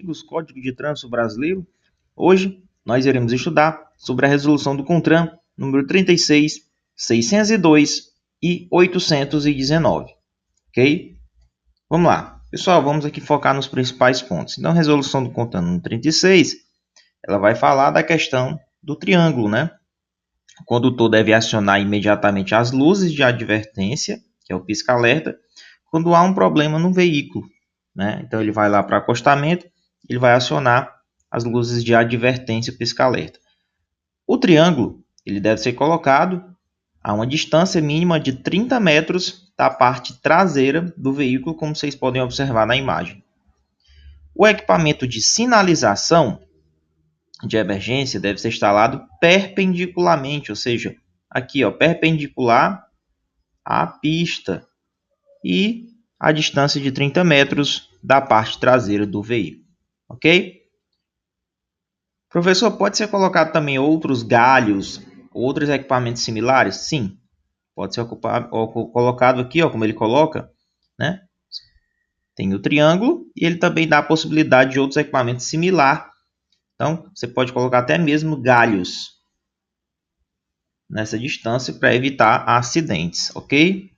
Antigos Código de Trânsito Brasileiro. Hoje nós iremos estudar sobre a resolução do CONTRAN número 36, 602 e 819. Ok? Vamos lá. Pessoal, vamos aqui focar nos principais pontos. Então, a resolução do CONTRAN número 36, ela vai falar da questão do triângulo, né? O condutor deve acionar imediatamente as luzes de advertência, que é o pisca-alerta, quando há um problema no veículo, né? Então, ele vai lá para acostamento, ele vai acionar as luzes de advertência pisca-alerta. O triângulo ele deve ser colocado a uma distância mínima de 30 metros da parte traseira do veículo, como vocês podem observar na imagem. O equipamento de sinalização de emergência deve ser instalado perpendicularmente, ou seja, aqui perpendicular à pista e a distância de 30 metros da parte traseira do veículo, ok? Professor, pode ser colocado também outros galhos, outros equipamentos similares? Sim, pode ser colocado aqui, como ele coloca, né? Tem o triângulo e ele também dá a possibilidade de outros equipamentos similares. Então, você pode colocar até mesmo galhos nessa distância para evitar acidentes, ok?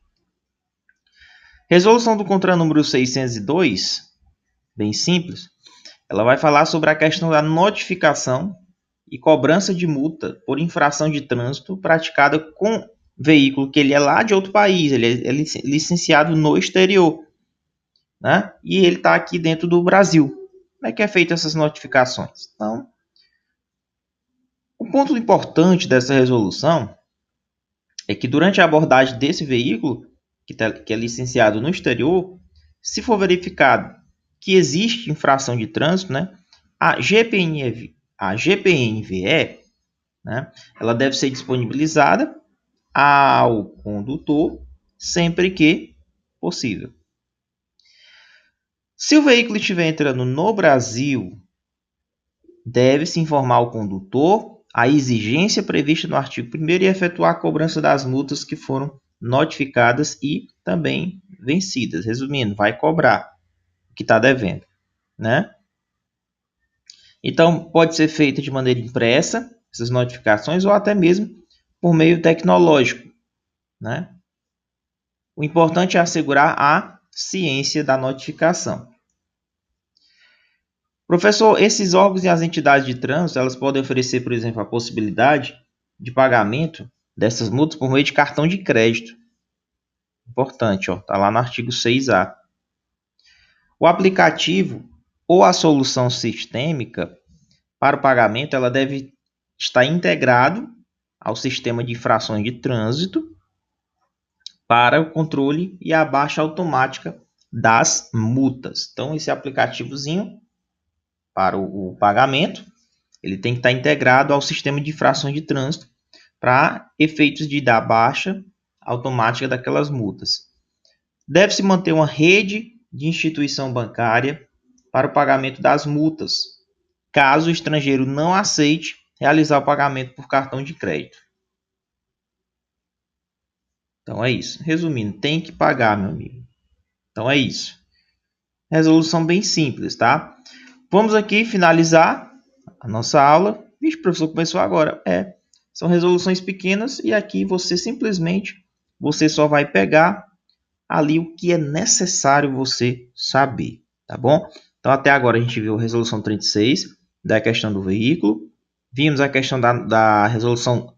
Resolução do CONTRAN número 602, bem simples, ela vai falar sobre a questão da notificação e cobrança de multa por infração de trânsito praticada com veículo que ele é lá de outro país, ele é licenciado no exterior, né? E ele está aqui dentro do Brasil. Como é que é feita essas notificações? Então, o ponto importante dessa resolução é que durante a abordagem desse veículo, que é licenciado no exterior, se for verificado que existe infração de trânsito, né, a GPNVE, né, ela deve ser disponibilizada ao condutor sempre que possível. Se o veículo estiver entrando no Brasil, deve-se informar ao condutor a exigência prevista no artigo 1º e efetuar a cobrança das multas que foram notificadas e também vencidas. Resumindo, vai cobrar o que está devendo, né? Então, pode ser feita de maneira impressa, essas notificações, ou até mesmo por meio tecnológico, né? O importante é assegurar a ciência da notificação. Professor, esses órgãos e as entidades de trânsito, elas podem oferecer, por exemplo, a possibilidade de pagamento dessas multas por meio de cartão de crédito. Importante, está lá no artigo 6A. O aplicativo ou a solução sistêmica para o pagamento, ela deve estar integrado ao sistema de infrações de trânsito para o controle e a baixa automática das multas. Então, esse aplicativozinho para o pagamento, ele tem que estar integrado ao sistema de infrações de trânsito para efeitos de dar baixa automática daquelas multas. Deve-se manter uma rede de instituição bancária para o pagamento das multas, caso o estrangeiro não aceite realizar o pagamento por cartão de crédito. Então é isso. Resumindo, tem que pagar, meu amigo. Então é isso. Resolução bem simples, tá? Vamos aqui finalizar a nossa aula. Vixe, o professor começou agora. São resoluções pequenas e aqui você só vai pegar ali o que é necessário você saber, tá bom? Então até agora a gente viu a resolução 36 da questão do veículo. Vimos a questão da resolução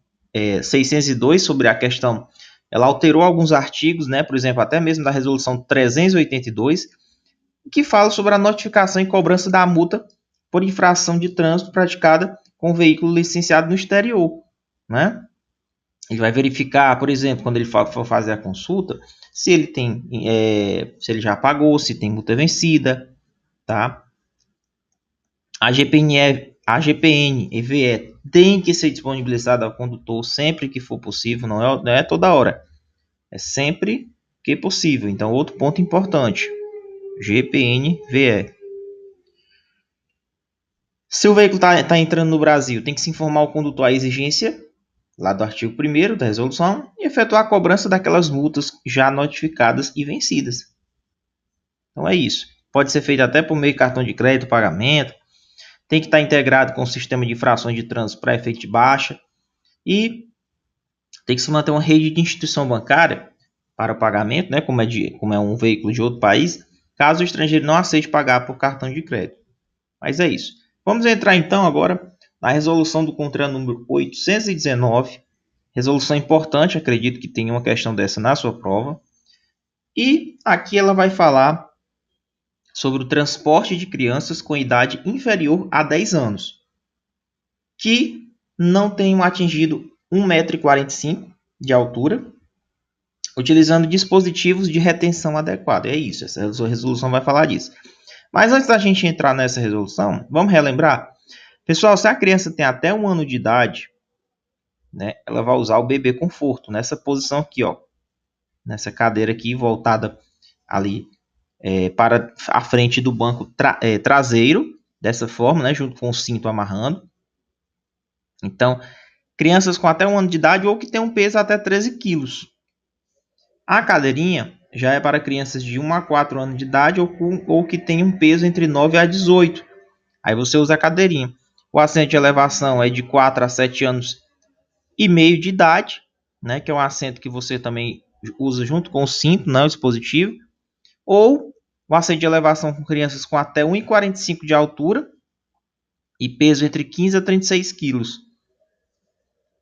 602 sobre a questão, ela alterou alguns artigos, né? Por exemplo, até mesmo da resolução 382, que fala sobre a notificação e cobrança da multa por infração de trânsito praticada com veículo licenciado no exterior, né? Ele vai verificar, por exemplo, quando ele for fazer a consulta, se ele tem, se ele já pagou, se tem multa vencida, tá? A GPN-EVE tem que ser disponibilizada ao condutor sempre que for possível, não é toda hora, é sempre que possível. Então, outro ponto importante. GPN-VE. Se o veículo está entrando no Brasil, tem que se informar ao condutor a exigência, lá do artigo 1º da resolução, e efetuar a cobrança daquelas multas já notificadas e vencidas. Então é isso. Pode ser feito até por meio de cartão de crédito, pagamento. Tem que estar integrado com o sistema de frações de trânsito para efeito de baixa. E tem que se manter uma rede de instituição bancária para o pagamento, né, como é um veículo de outro país, caso o estrangeiro não aceite pagar por cartão de crédito. Mas é isso. Vamos entrar então agora na resolução do CONTRAN número 819. Resolução importante, acredito que tenha uma questão dessa na sua prova. E aqui ela vai falar sobre o transporte de crianças com idade inferior a 10 anos, que não tenham atingido 1,45 m de altura, utilizando dispositivos de retenção adequados. É isso, essa resolução vai falar disso. Mas antes da gente entrar nessa resolução, vamos relembrar. Pessoal, se a criança tem até 1 ano de idade, né, ela vai usar o bebê conforto, nessa posição aqui, ó, nessa cadeira aqui, voltada ali para a frente do banco traseiro, dessa forma, né, junto com o cinto amarrando. Então, crianças com até 1 ano de idade ou que tem um peso até 13 quilos. A cadeirinha já é para crianças de 1 a 4 anos de idade ou que tem um peso entre 9 a 18. Aí você usa a cadeirinha. O assento de elevação é de 4 a 7 anos e meio de idade, né, que é um assento que você também usa junto com o cinto, né, o dispositivo. Ou o assento de elevação com crianças com até 1,45 m de altura e peso entre 15 a 36 quilos.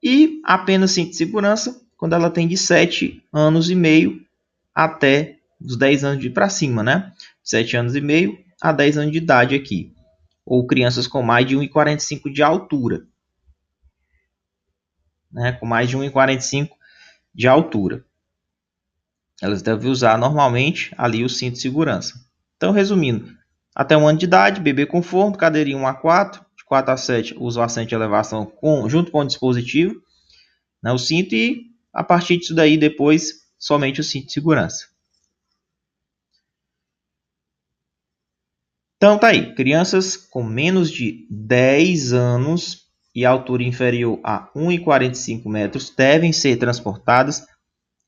E apenas cinto de segurança quando ela tem de 7 anos e meio até os 10 anos de para cima, né? 7 anos e meio a 10 anos de idade aqui. Ou crianças com mais de 1,45 m de altura. Né? Com mais de 1,45 m de altura. Elas devem usar normalmente ali o cinto de segurança. Então, resumindo, até 1 ano de idade, bebê conforto, cadeirinha 1 a 4, de 4 a 7 usa o assento de elevação junto com o dispositivo, né, o cinto, e a partir disso daí depois somente o cinto de segurança. Então tá aí, crianças com menos de 10 anos e altura inferior a 1,45 m devem ser transportadas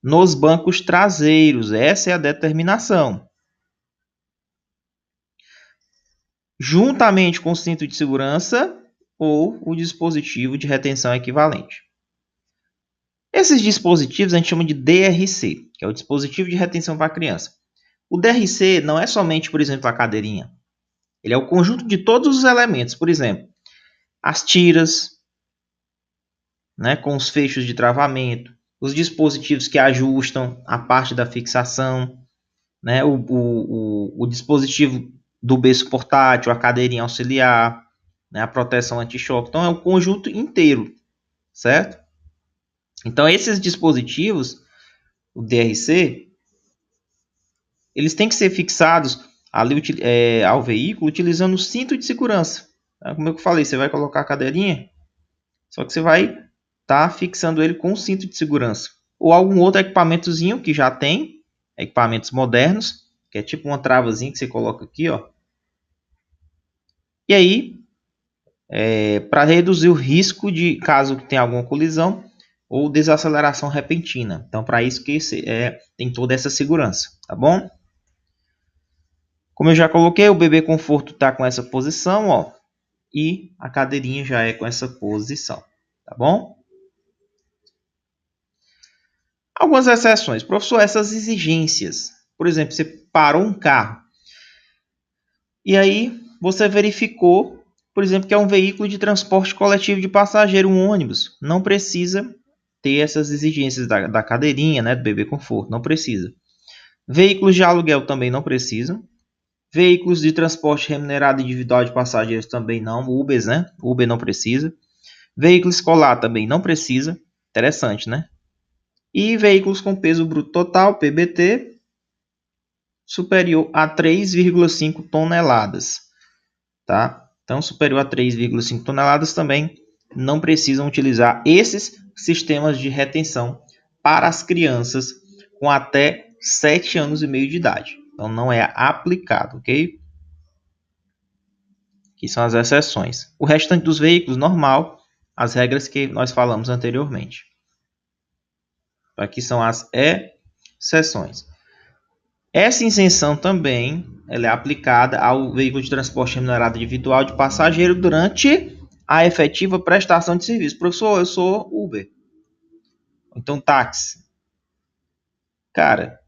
nos bancos traseiros. Essa é a determinação. Juntamente com o cinto de segurança ou o dispositivo de retenção equivalente. Esses dispositivos a gente chama de DRC, que é o dispositivo de retenção para a criança. O DRC não é somente, por exemplo, a cadeirinha. Ele é o conjunto de todos os elementos. Por exemplo, as tiras, né, com os fechos de travamento, os dispositivos que ajustam a parte da fixação, né, o dispositivo do berço portátil, a cadeirinha auxiliar, né, a proteção anti-choque. Então, é o conjunto inteiro, certo? Então, esses dispositivos, o DRC, eles têm que ser fixados ali, ao veículo utilizando o cinto de segurança. Como eu falei, você vai colocar a cadeirinha, só que você vai estar fixando ele com o cinto de segurança. Ou algum outro equipamentozinho que já tem, equipamentos modernos, que é tipo uma travazinha que você coloca aqui, ó. E aí, para reduzir o risco de caso tenha alguma colisão ou desaceleração repentina. Então, para isso que tem toda essa segurança, tá bom? Como eu já coloquei, o bebê conforto está com essa posição, ó, e a cadeirinha já é com essa posição, tá bom? Algumas exceções. Professor, essas exigências. Por exemplo, você parou um carro e aí você verificou, por exemplo, que é um veículo de transporte coletivo de passageiro, um ônibus. Não precisa ter essas exigências da cadeirinha, né, do bebê conforto. Não precisa. Veículos de aluguel também não precisam. Veículos de transporte remunerado individual de passageiros também não. Ubers, né? Uber não precisa. Veículo escolar também não precisa. Interessante, né? E veículos com peso bruto total, PBT, superior a 3,5 toneladas. Tá? Então, superior a 3,5 toneladas também não precisam utilizar esses sistemas de retenção para as crianças com até 7 anos e meio de idade. Então, não é aplicado, ok? Que são as exceções. O restante dos veículos, normal, as regras que nós falamos anteriormente. Aqui são as exceções. Essa isenção também ela é aplicada ao veículo de transporte remunerado individual de passageiro durante a efetiva prestação de serviço. Professor, eu sou Uber. Então, táxi. Cara,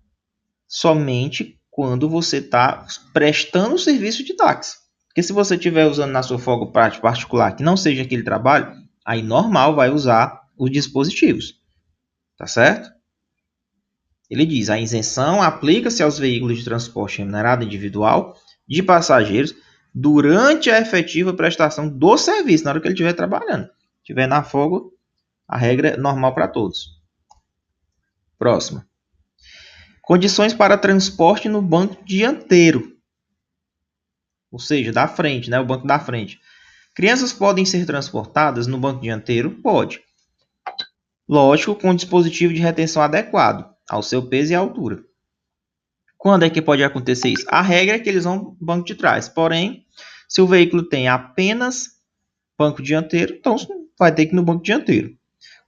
somente quando você está prestando o serviço de táxi. Porque se você estiver usando na sua folga particular que não seja aquele trabalho, aí normal vai usar os dispositivos. Tá certo? Ele diz, a isenção aplica-se aos veículos de transporte remunerado individual de passageiros durante a efetiva prestação do serviço, na hora que ele estiver trabalhando. Se estiver na folga, a regra é normal para todos. Próximo. Condições para transporte no banco dianteiro. Ou seja, da frente, né? O banco da frente. Crianças podem ser transportadas no banco dianteiro? Pode. Lógico, com dispositivo de retenção adequado ao seu peso e altura. Quando é que pode acontecer isso? A regra é que eles vão no banco de trás. Porém, se o veículo tem apenas banco dianteiro, então vai ter que ir no banco dianteiro.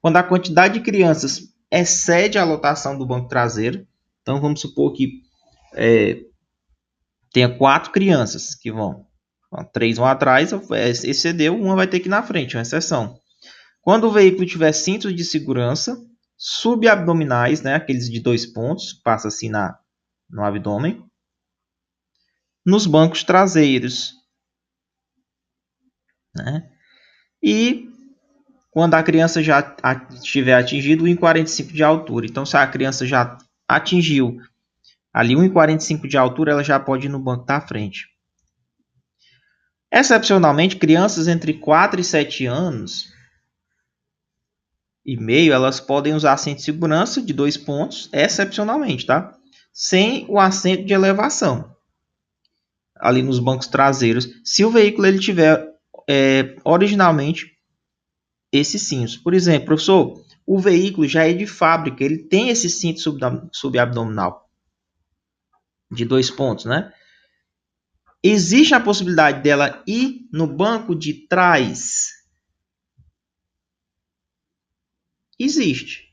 Quando a quantidade de crianças excede a lotação do banco traseiro, então vamos supor que tenha 4 crianças que vão. 3 vão atrás, excedeu, uma vai ter que ir na frente, uma exceção. Quando o veículo tiver cintos de segurança subabdominais, né, aqueles de 2 pontos, passa assim no abdômen, nos bancos traseiros, né? E quando a criança já tiver atingido 1,45 de altura. Então, se a criança já atingiu ali 1,45 de altura, ela já pode ir no banco da frente. Excepcionalmente, crianças entre 4 e 7 anos e meio, elas podem usar assento de segurança de 2 pontos, excepcionalmente, tá? Sem o assento de elevação, ali nos bancos traseiros, se o veículo ele tiver originalmente esses cintos. Por exemplo, professor, o veículo já é de fábrica, ele tem esse cinto subabdominal de 2 pontos, né? Existe a possibilidade dela ir no banco de trás? Existe.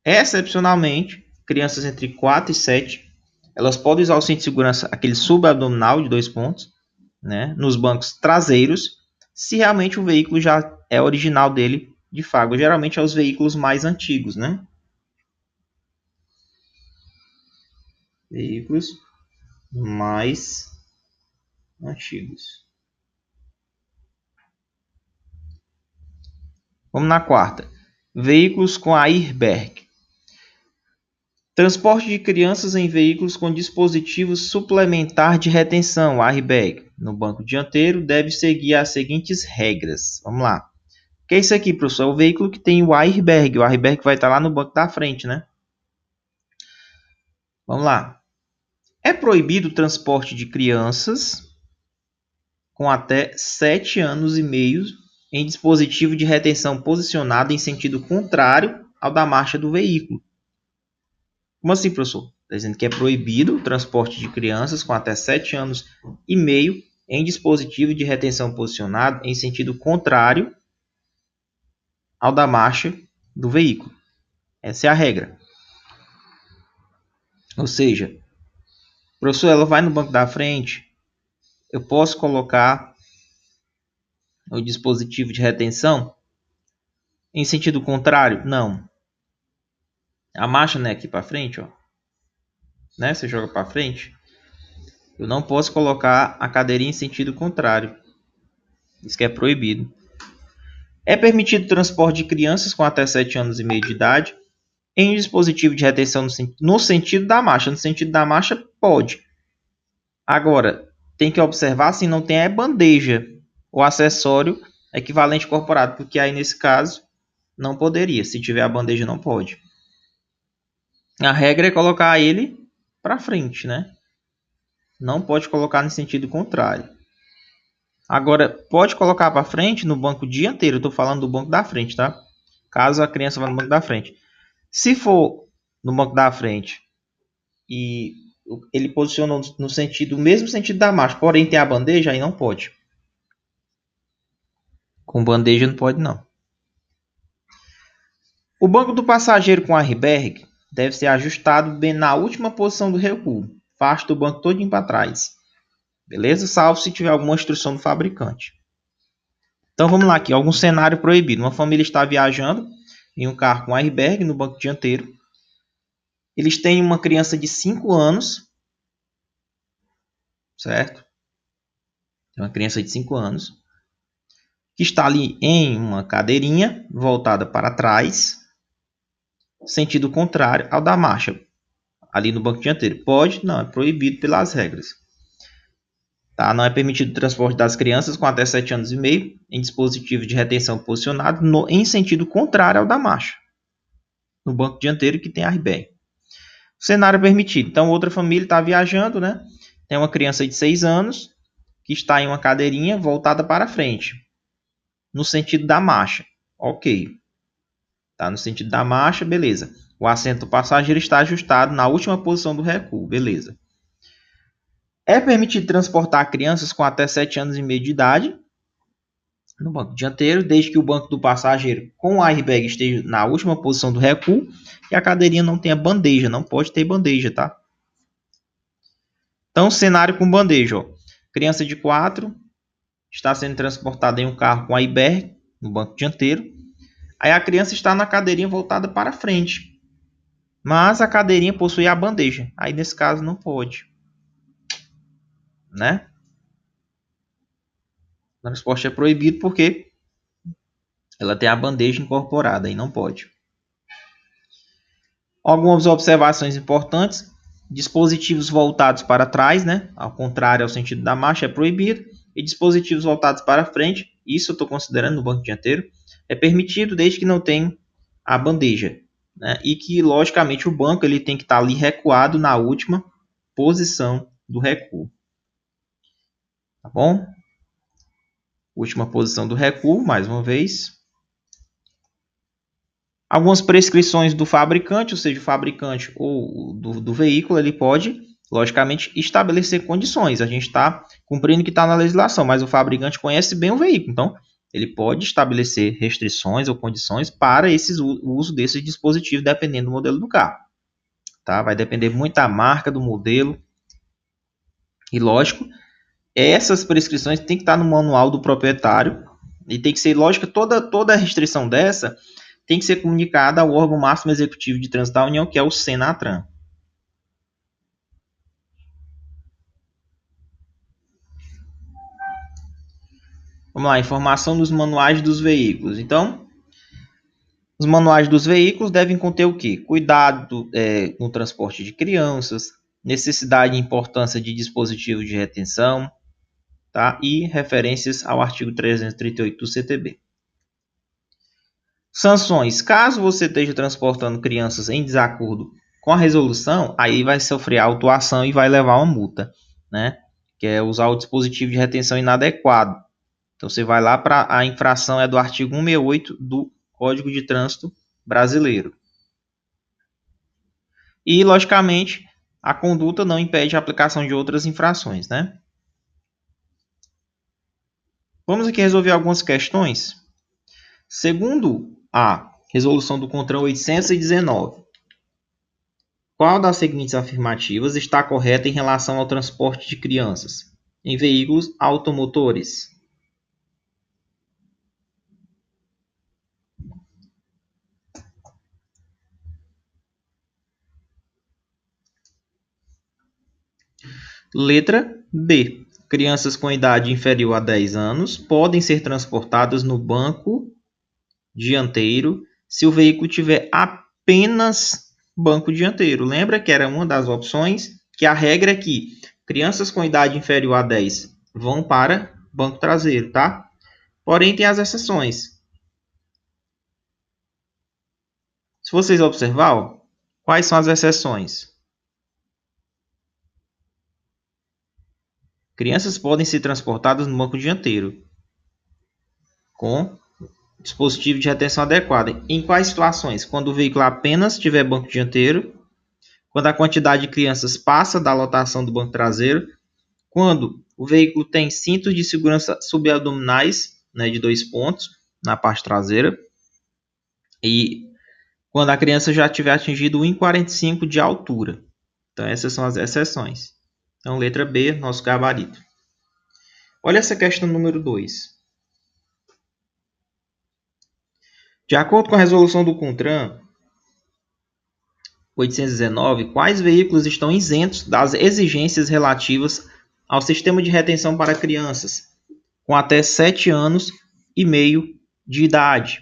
Excepcionalmente, crianças entre 4 e 7, elas podem usar o cinto de segurança, aquele subabdominal de 2 pontos, né, nos bancos traseiros, se realmente o veículo já é original dele de fábrica. Geralmente é os veículos mais antigos, né? Veículos mais antigos. Vamos na quarta. Veículos com airbag. Transporte de crianças em veículos com dispositivo suplementar de retenção, airbag, no banco dianteiro, deve seguir as seguintes regras. Vamos lá. O que é isso aqui, professor? É o veículo que tem o airbag. O airbag vai estar lá no banco da frente, né? Vamos lá. É proibido o transporte de crianças com até 7 anos e meio em dispositivo de retenção posicionado em sentido contrário ao da marcha do veículo. Como assim, professor? Está dizendo que é proibido o transporte de crianças com até 7 anos e meio em dispositivo de retenção posicionado em sentido contrário ao da marcha do veículo. Essa é a regra. Ou seja, professor, ela vai no banco da frente, eu posso colocar o dispositivo de retenção em sentido contrário? Não. A marcha não é aqui para frente, ó, né? Você joga para frente. Eu não posso colocar a cadeirinha em sentido contrário. Isso que é proibido. É permitido o transporte de crianças com até 7 anos e meio de idade em dispositivo de retenção no sentido da marcha. No sentido da marcha, pode. Agora, tem que observar se não tem a bandeja ou acessório equivalente incorporado, porque aí nesse caso não poderia. Se tiver a bandeja, não pode. A regra é colocar ele para frente, né? Não pode colocar no sentido contrário. Agora, pode colocar para frente no banco dianteiro. Eu estou falando do banco da frente, tá? Caso a criança vá no banco da frente. Se for no banco da frente e ele posiciona no sentido, mesmo sentido da marcha, porém tem a bandeja, aí não pode. Com bandeja não pode, não. O banco do passageiro com airbag deve ser ajustado bem na última posição do recuo, parte do banco todinho para trás. Beleza? Salvo se tiver alguma instrução do fabricante. Então vamos lá aqui, algum cenário proibido. Uma família está viajando em um carro com airbag no banco dianteiro. Eles têm uma criança de 5 anos, certo? Tem uma criança de 5 anos que está ali em uma cadeirinha voltada para trás, sentido contrário ao da marcha, ali no banco dianteiro. Pode? Não, é proibido pelas regras. Tá? Não é permitido o transporte das crianças com até 7 anos e meio em dispositivo de retenção posicionado em sentido contrário ao da marcha, no banco dianteiro que tem airbag. O cenário é permitido. Então, outra família está viajando, né? Tem uma criança de 6 anos que está em uma cadeirinha voltada para frente, no sentido da marcha. Ok. Tá no sentido da marcha, beleza. O assento do passageiro está ajustado na última posição do recuo, beleza. É permitido transportar crianças com até 7 anos e meio de idade no banco dianteiro, desde que o banco do passageiro com o airbag esteja na última posição do recuo e a cadeirinha não tenha bandeja, não pode ter bandeja, tá? Então, cenário com bandeja, ó. Criança de 4 está sendo transportada em um carro com airbag no banco dianteiro. Aí a criança está na cadeirinha voltada para frente, mas a cadeirinha possui a bandeja. Aí nesse caso não pode, né? O transporte é proibido porque ela tem a bandeja incorporada e não pode. Algumas observações importantes: dispositivos voltados para trás, né? Ao contrário ao sentido da marcha, é proibido. E dispositivos voltados para frente, isso eu estou considerando no banco dianteiro, é permitido desde que não tenha a bandeja, né? E que, logicamente, o banco ele tem que estar ali recuado na última posição do recuo. Tá bom? Última posição do recuo, mais uma vez. Algumas prescrições do fabricante, ou seja, o fabricante ou do veículo, ele pode, logicamente, estabelecer condições. A gente está cumprindo o que está na legislação, mas o fabricante conhece bem o veículo. Então, ele pode estabelecer restrições ou condições para o uso desse dispositivo, dependendo do modelo do carro. Tá? Vai depender muito da marca, do modelo. E, lógico, essas prescrições têm que estar no manual do proprietário. E tem que ser, lógico, toda restrição dessa tem que ser comunicada ao órgão máximo executivo de trânsito da União, que é o Senatran. Vamos lá, informação dos manuais dos veículos. Então, os manuais dos veículos devem conter o quê? Cuidado no transporte de crianças, necessidade e importância de dispositivos de retenção, tá? E referências ao artigo 338 do CTB. Sanções. Caso você esteja transportando crianças em desacordo com a resolução, aí vai sofrer autuação e vai levar uma multa, né? Que é usar o dispositivo de retenção inadequado. Então você vai lá para a infração é do artigo 168 do Código de Trânsito Brasileiro. E, logicamente, a conduta não impede a aplicação de outras infrações, né? Vamos aqui resolver algumas questões. Segundo a resolução do CONTRAN 819, qual das seguintes afirmativas está correta em relação ao transporte de crianças em veículos automotores? Letra B. Crianças com idade inferior a 10 anos podem ser transportadas no banco dianteiro se o veículo tiver apenas banco dianteiro. Lembra que era uma das opções, que a regra é que crianças com idade inferior a 10 vão para banco traseiro, tá? Porém, tem as exceções. Se vocês observarem, quais são as exceções? Crianças podem ser transportadas no banco dianteiro com dispositivo de retenção adequado. Em quais situações? Quando o veículo apenas tiver banco dianteiro, quando a quantidade de crianças passa da lotação do banco traseiro, quando o veículo tem cintos de segurança subabdominais, né, de 2 pontos na parte traseira, e quando a criança já tiver atingido 1,45 de altura. Então, essas são as exceções. Então, letra B, nosso gabarito. Olha essa questão número 2. De acordo com a resolução do CONTRAN 819, quais veículos estão isentos das exigências relativas ao sistema de retenção para crianças com até 7 anos e meio de idade?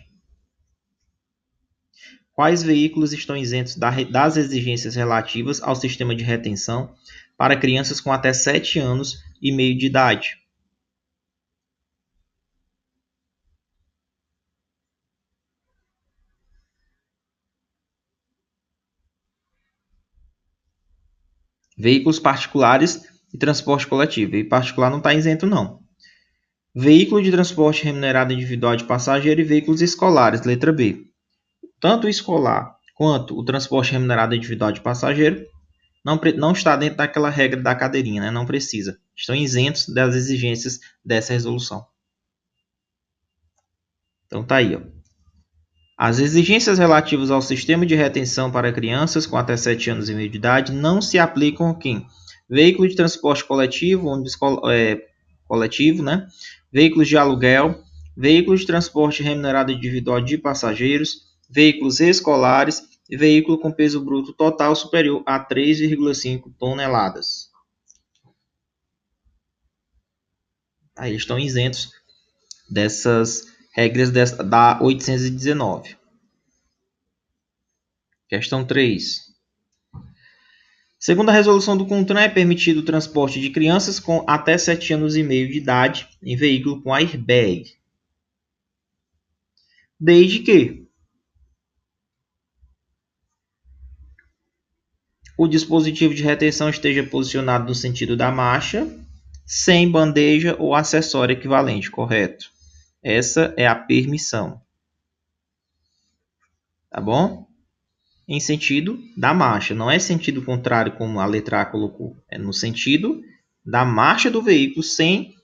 Quais veículos estão isentos das exigências relativas ao sistema de retenção para crianças com até 7 anos e meio de idade? Veículos particulares e transporte coletivo. Veículo particular não está isento, não. Veículo de transporte remunerado individual de passageiro e veículos escolares, letra B. Tanto o escolar quanto o transporte remunerado individual de passageiro não está dentro daquela regra da cadeirinha, né? Não precisa. Estão isentos das exigências dessa resolução. Então tá aí, ó. As exigências relativas ao sistema de retenção para crianças com até 7 anos e meio de idade não se aplicam a quem? Veículo de transporte coletivo, ônibus coletivo, né? Veículos de aluguel, veículos de transporte remunerado individual de passageiros, veículos escolares e veículo com peso bruto total superior a 3,5 toneladas. Aí eles estão isentos dessas regras da 819. Questão 3. Segundo a resolução do CONTRAN, é permitido o transporte de crianças com até 7 anos e meio de idade em veículo com airbag, desde que o dispositivo de retenção esteja posicionado no sentido da marcha, sem bandeja ou acessório equivalente, correto? Essa é a permissão. Tá bom? Em sentido da marcha, não é sentido contrário como a letra A colocou, é no sentido da marcha do veículo,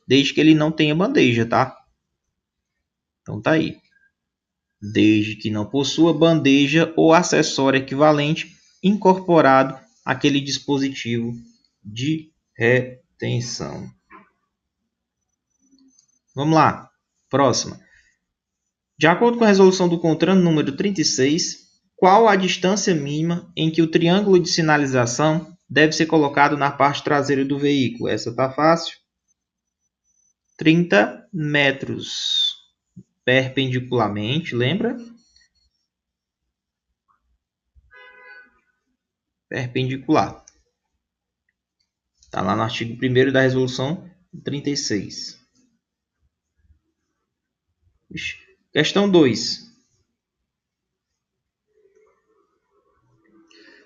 desde que ele não tenha bandeja, tá? Então tá aí. Desde que não possua bandeja ou acessório equivalente incorporado àquele dispositivo de retenção. Vamos lá, próxima. De acordo com a resolução do CONTRAN número 36, qual a distância mínima em que o triângulo de sinalização deve ser colocado na parte traseira do veículo? Essa tá fácil. 30 metros perpendicularmente, lembra? Perpendicular. Está lá no artigo 1º da resolução 36. Questão 2.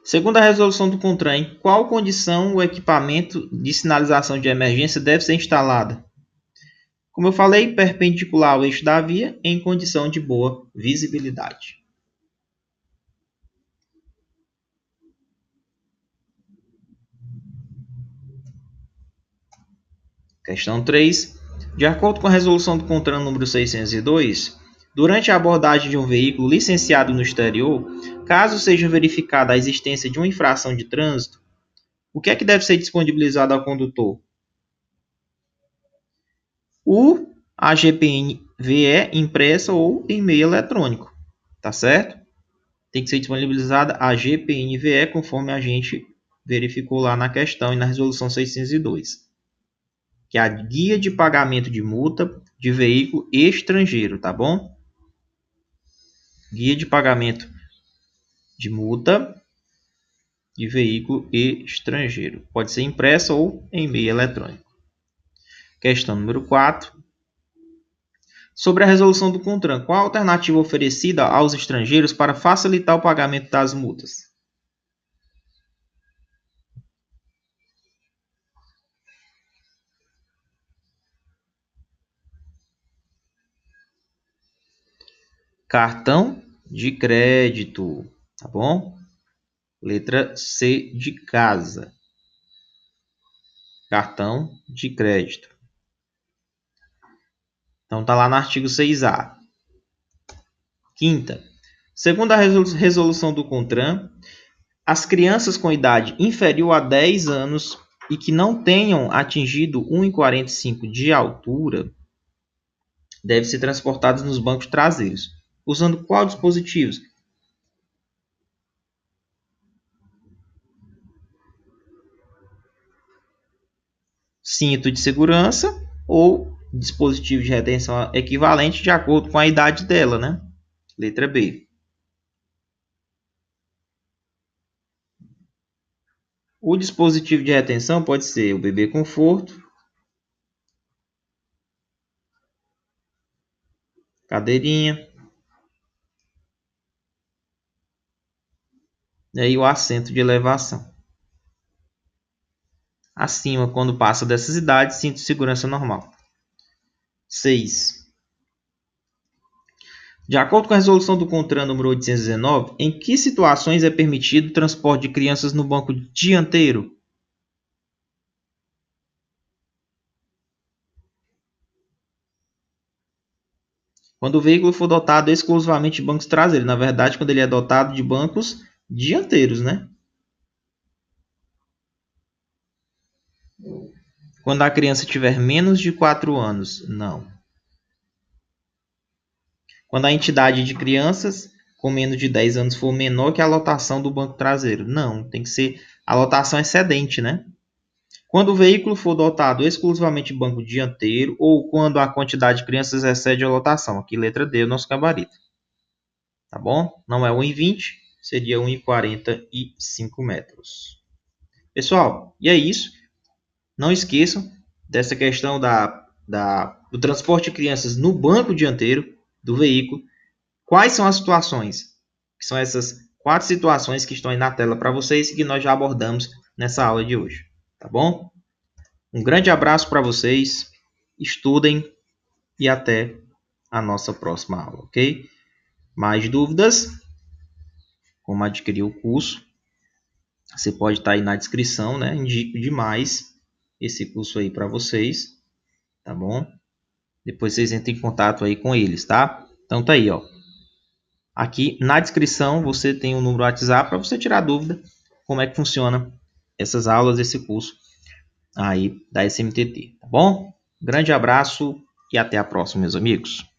Segundo a resolução do CONTRAN, em qual condição o equipamento de sinalização de emergência deve ser instalado? Como eu falei, perpendicular ao eixo da via em condição de boa visibilidade. Questão 3. De acordo com a resolução do CONTRAN número 602, durante a abordagem de um veículo licenciado no exterior, caso seja verificada a existência de uma infração de trânsito, o que é que deve ser disponibilizado ao condutor? A GPNVE impressa ou e-mail eletrônico, tá certo? Tem que ser disponibilizada a GPNVE conforme a gente verificou lá na questão e na resolução 602. Que é a guia de pagamento de multa de veículo estrangeiro, tá bom? Guia de pagamento de multa de veículo estrangeiro. Pode ser impressa ou em e-mail eletrônico. Questão número 4. Sobre a resolução do CONTRAN, qual a alternativa oferecida aos estrangeiros para facilitar o pagamento das multas? Cartão de crédito, tá bom? Letra C de casa. Cartão de crédito. Então tá lá no artigo 6A. Quinta. Segundo a resolução do CONTRAN, As crianças com idade inferior a 10 anos e que não tenham atingido 1,45 de altura devem ser transportadas nos bancos traseiros. Usando qual dispositivos? Cinto de segurança ou dispositivo de retenção equivalente de acordo com a idade dela, né? Letra B. O dispositivo de retenção pode ser o bebê conforto, cadeirinha, e aí o assento de elevação. Acima, quando passa dessas idades, cinto de segurança normal. 6. De acordo com a resolução do CONTRAN número 819, em que situações é permitido o transporte de crianças no banco dianteiro? Quando o veículo for dotado exclusivamente de bancos traseiros. Na verdade, quando ele é dotado de bancos dianteiros, né? Quando a criança tiver menos de 4 anos, não. Quando a entidade de crianças com menos de 10 anos for menor que a lotação do banco traseiro, não. Tem que ser a lotação excedente, né? Quando o veículo for dotado exclusivamente de banco dianteiro ou quando a quantidade de crianças excede a lotação. Aqui, letra D, o nosso gabarito. Tá bom? Não é 1,20, seria 1,45 metros. Pessoal, e é isso. Não esqueçam dessa questão do transporte de crianças no banco dianteiro do veículo. Quais são as situações? Que são essas 4 situações que estão aí na tela para vocês e que nós já abordamos nessa aula de hoje. Tá bom? Um grande abraço para vocês. Estudem e até a nossa próxima aula, ok? Mais dúvidas? Como adquirir o curso? Você pode estar aí na descrição, né? Indico demais esse curso aí para vocês, tá bom? Depois vocês entrem em contato aí com eles, tá? Então tá aí, ó. Aqui na descrição você tem um número do WhatsApp para você tirar dúvida como é que funciona essas aulas, esse curso aí da SMTT, tá bom? Grande abraço e até a próxima, meus amigos.